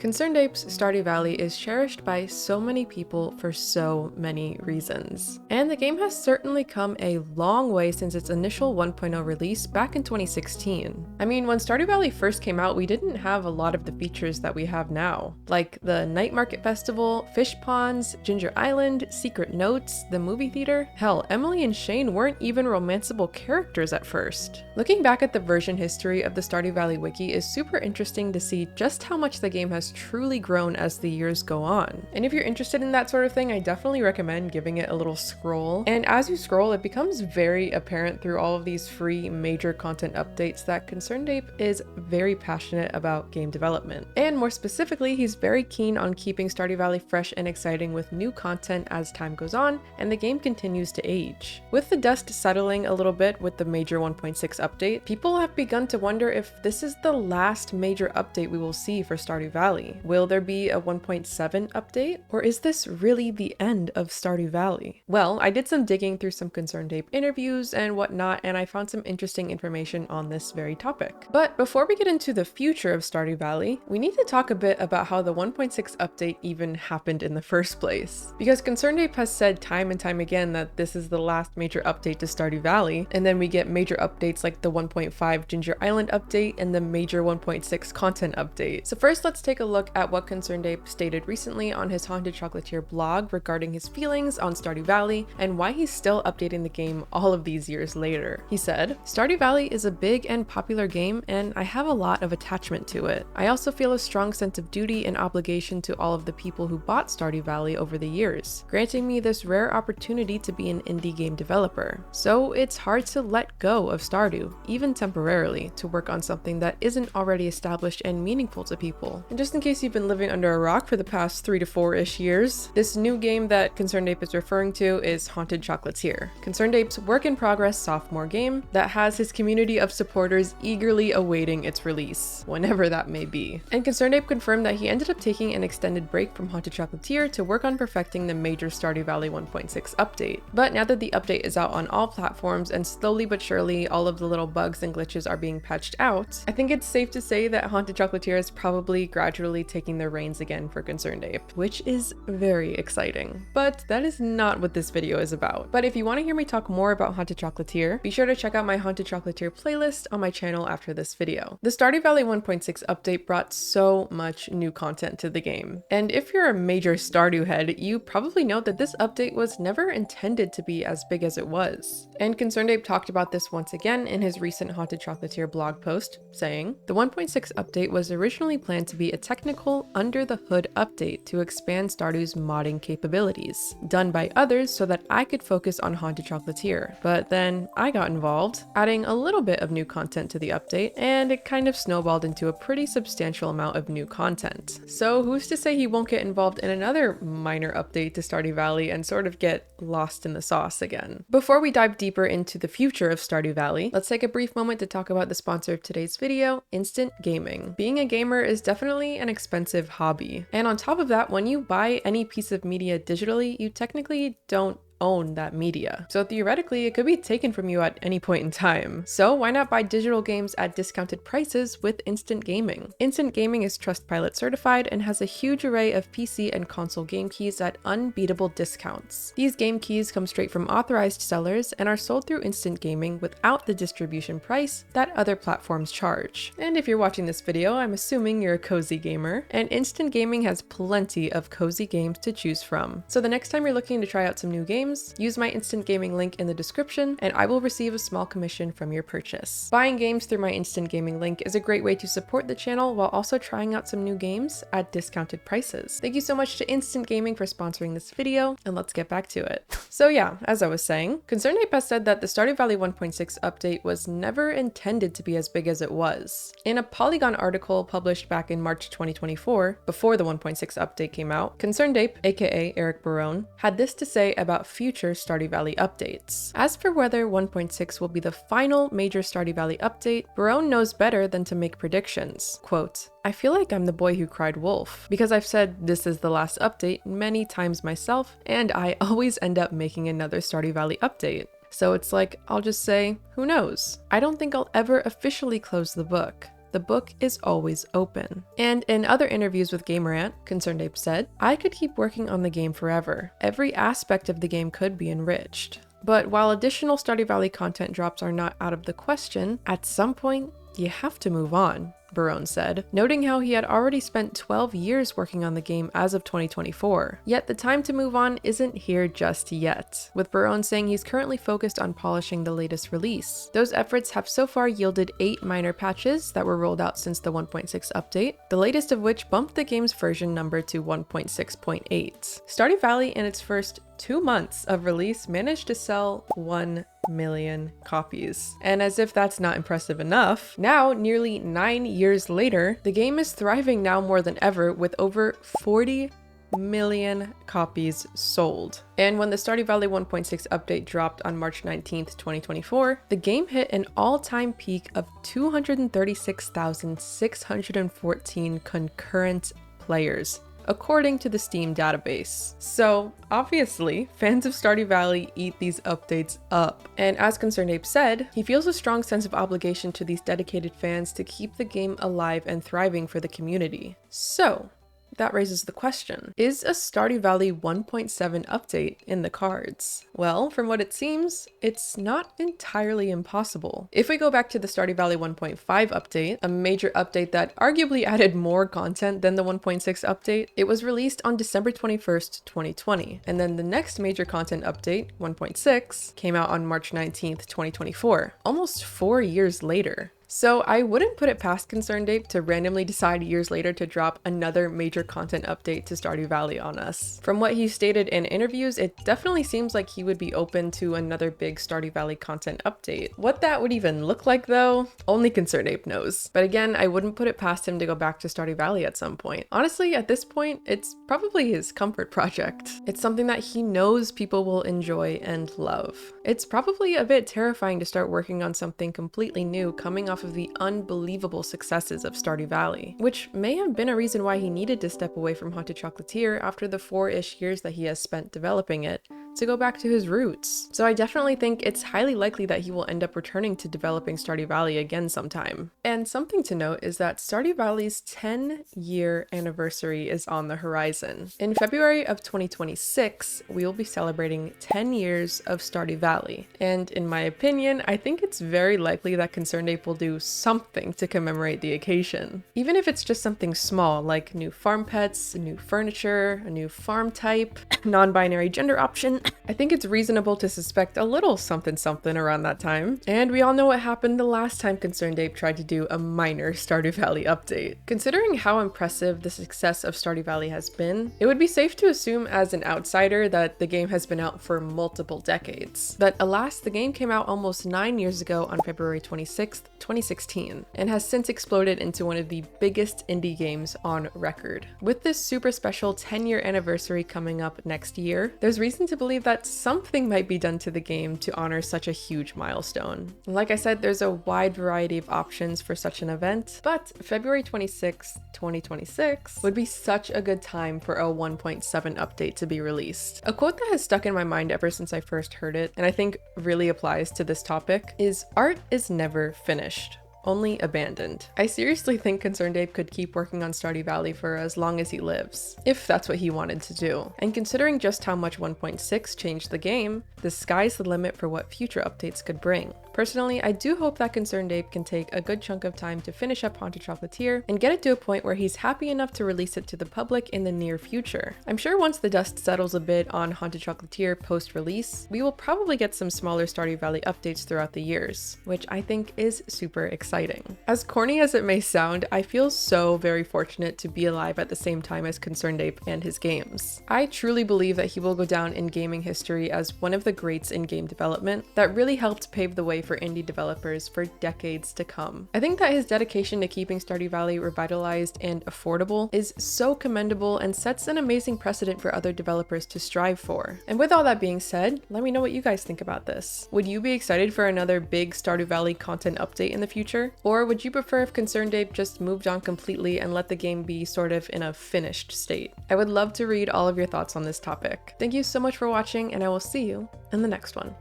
ConcernedApe's Stardew Valley is cherished by so many people for so many reasons. And the game has certainly come a long way since its initial 1.0 release back in 2016. I mean, when Stardew Valley first came out, we didn't have a lot of the features that we have now, like the Night Market Festival, fish ponds, Ginger Island, secret notes, the movie theater. Hell, Emily and Shane weren't even romanceable characters at first. Looking back at the version history of the Stardew Valley wiki is super interesting to see just how much the game has truly grown as the years go on. And if you're interested in that sort of thing, I definitely recommend giving it a little scroll. And as you scroll, it becomes very apparent through all of these free major content updates that ConcernedApe is very passionate about game development. And more specifically, he's very keen on keeping Stardew Valley fresh and exciting with new content as time goes on and the game continues to age. With the dust settling a little bit with the major 1.6 update, people have begun to wonder if this is the last major update we will see for Stardew Valley. Will there be a 1.7 update? Or is this really the end of Stardew Valley? Well, I did some digging through some ConcernedApe interviews and whatnot, and I found some interesting information on this very topic. But before we get into the future of Stardew Valley, we need to talk a bit about how the 1.6 update even happened in the first place. Because ConcernedApe has said time and time again that this is the last major update to Stardew Valley, and then we get major updates like the 1.5 Ginger Island update and the major 1.6 content update. So first, let's take a look at what ConcernedApe stated recently on his Haunted Chocolatier blog regarding his feelings on Stardew Valley and why he's still updating the game all of these years later. He said, "Stardew Valley is a big and popular game and I have a lot of attachment to it. I also feel a strong sense of duty and obligation to all of the people who bought Stardew Valley over the years, granting me this rare opportunity to be an indie game developer. So it's hard to let go of Stardew, even temporarily, to work on something that isn't already established and meaningful to people." And just in case you've been living under a rock for the past 3 to 4-ish years, this new game that ConcernedApe is referring to is Haunted Chocolatier, ConcernedApe's work-in-progress sophomore game that has his community of supporters eagerly awaiting its release, whenever that may be. And ConcernedApe confirmed that he ended up taking an extended break from Haunted Chocolatier to work on perfecting the major Stardew Valley 1.6 update. But now that the update is out on all platforms and slowly but surely all of the little bugs and glitches are being patched out, I think it's safe to say that Haunted Chocolatier is probably gradually taking the reins again for ConcernedApe, which is very exciting. But that is not what this video is about. But if you want to hear me talk more about Haunted Chocolatier, be sure to check out my Haunted Chocolatier playlist on my channel after this video. The Stardew Valley 1.6 update brought so much new content to the game. And if you're a major Stardew head, you probably know that this update was never intended to be as big as it was. And ConcernedApe talked about this once again in his recent Haunted Chocolatier blog post, saying, "The 1.6 update was originally planned to be a technical, under-the-hood update to expand Stardew's modding capabilities, done by others so that I could focus on Haunted Chocolatier. But then I got involved, adding a little bit of new content to the update, and it kind of snowballed into a pretty substantial amount of new content. So who's to say he won't get involved in another minor update to Stardew Valley and sort of get lost in the sauce again?" Before we dive deeper into the future of Stardew Valley, let's take a brief moment to talk about the sponsor of today's video, Instant Gaming. Being a gamer is definitely an expensive hobby. And on top of that, when you buy any piece of media digitally, you technically don't own that media. So theoretically, it could be taken from you at any point in time. So why not buy digital games at discounted prices with Instant Gaming? Instant Gaming is Trustpilot certified and has a huge array of PC and console game keys at unbeatable discounts. These game keys come straight from authorized sellers and are sold through Instant Gaming without the distribution price that other platforms charge. And if you're watching this video, I'm assuming you're a cozy gamer, and Instant Gaming has plenty of cozy games to choose from. So the next time you're looking to try out some new games, use my Instant Gaming link in the description and I will receive a small commission from your purchase. Buying games through my Instant Gaming link is a great way to support the channel while also trying out some new games at discounted prices. Thank you so much to Instant Gaming for sponsoring this video, and let's get back to it. So yeah, as I was saying, ConcernedApe has said that the Stardew Valley 1.6 update was never intended to be as big as it was. In a Polygon article published back in March 2024, before the 1.6 update came out, ConcernedApe, aka Eric Barone, had this to say about future Stardew Valley updates. As for whether 1.6 will be the final major Stardew Valley update, Barone knows better than to make predictions. Quote, "I feel like I'm the boy who cried wolf, because I've said this is the last update many times myself, and I always end up making another Stardew Valley update. So it's like, I'll just say, who knows? I don't think I'll ever officially close the book. the book is always open. And in other interviews with GamerAnt, ConcernedApe said, "I could keep working on the game forever. Every aspect of the game could be enriched. But while additional Stardew Valley content drops are not out of the question, at some point, you have to move on," Barone said, noting how he had already spent 12 years working on the game as of 2024. Yet the time to move on isn't here just yet, with Barone saying he's currently focused on polishing the latest release. Those efforts have so far yielded 8 minor patches that were rolled out since the 1.6 update, the latest of which bumped the game's version number to 1.6.8. Stardew Valley in its first 2 months of release managed to sell 1 million copies. And as if that's not impressive enough, now, nearly 9 years later, the game is thriving now more than ever with over 40 million copies sold. And when the Stardew Valley 1.6 update dropped on March 19th, 2024, the game hit an all-time peak of 236,614 concurrent players, according to the Steam database. So obviously, fans of Stardew Valley eat these updates up. And as ConcernedApe said, he feels a strong sense of obligation to these dedicated fans to keep the game alive and thriving for the community. So that raises the question, is a Stardew Valley 1.7 update in the cards? Well, from what it seems, it's not entirely impossible. If we go back to the Stardew Valley 1.5 update, a major update that arguably added more content than the 1.6 update, it was released on December 21st, 2020. And then the next major content update, 1.6, came out on March 19th, 2024, almost 4 years later. So I wouldn't put it past ConcernedApe to randomly decide years later to drop another major content update to Stardew Valley on us. From what he stated in interviews, it definitely seems like he would be open to another big Stardew Valley content update. What that would even look like though, only ConcernedApe knows. But again, I wouldn't put it past him to go back to Stardew Valley at some point. Honestly, at this point, it's probably his comfort project. It's something that he knows people will enjoy and love. It's probably a bit terrifying to start working on something completely new coming off of the unbelievable successes of Stardew Valley, which may have been a reason why he needed to step away from Haunted Chocolatier after the 4-ish years that he has spent developing it, to go back to his roots. So I definitely think it's highly likely that he will end up returning to developing Stardew Valley again sometime. And something to note is that Stardew Valley's 10-year anniversary is on the horizon. In February of 2026, we will be celebrating 10 years of Stardew Valley. And in my opinion, I think it's very likely that ConcernedApe will do something to commemorate the occasion. Even if it's just something small, like new farm pets, new furniture, a new farm type, non-binary gender option, I think it's reasonable to suspect a little something something around that time. And we all know what happened the last time ConcernedApe tried to do a minor Stardew Valley update. Considering how impressive the success of Stardew Valley has been, it would be safe to assume as an outsider that the game has been out for multiple decades. But alas, the game came out almost 9 years ago on February 26th, 2016, and has since exploded into one of the biggest indie games on record. With this super special 10-year anniversary coming up next year, there's reason to believe that something might be done to the game to honor such a huge milestone. Like I said, there's a wide variety of options for such an event, but February 26th, 2026 would be such a good time for a 1.7 update to be released. A quote that has stuck in my mind ever since I first heard it, and I think really applies to this topic, is "Art is never finished, only abandoned." I seriously think ConcernedApe could keep working on Stardew Valley for as long as he lives, if that's what he wanted to do. And considering just how much 1.6 changed the game, the sky's the limit for what future updates could bring. Personally, I do hope that ConcernedApe can take a good chunk of time to finish up Haunted Chocolatier and get it to a point where he's happy enough to release it to the public in the near future. I'm sure once the dust settles a bit on Haunted Chocolatier post-release, we will probably get some smaller Stardew Valley updates throughout the years, which I think is super exciting. As corny as it may sound, I feel so very fortunate to be alive at the same time as ConcernedApe and his games. I truly believe that he will go down in gaming history as one of the greats in game development that really helped pave the way for indie developers for decades to come. I think that his dedication to keeping Stardew Valley revitalized and affordable is so commendable and sets an amazing precedent for other developers to strive for. And with all that being said, let me know what you guys think about this. Would you be excited for another big Stardew Valley content update in the future? Or would you prefer if ConcernedApe just moved on completely and let the game be sort of in a finished state? I would love to read all of your thoughts on this topic. Thank you so much for watching, and I will see you in the next one.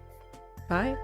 Bye!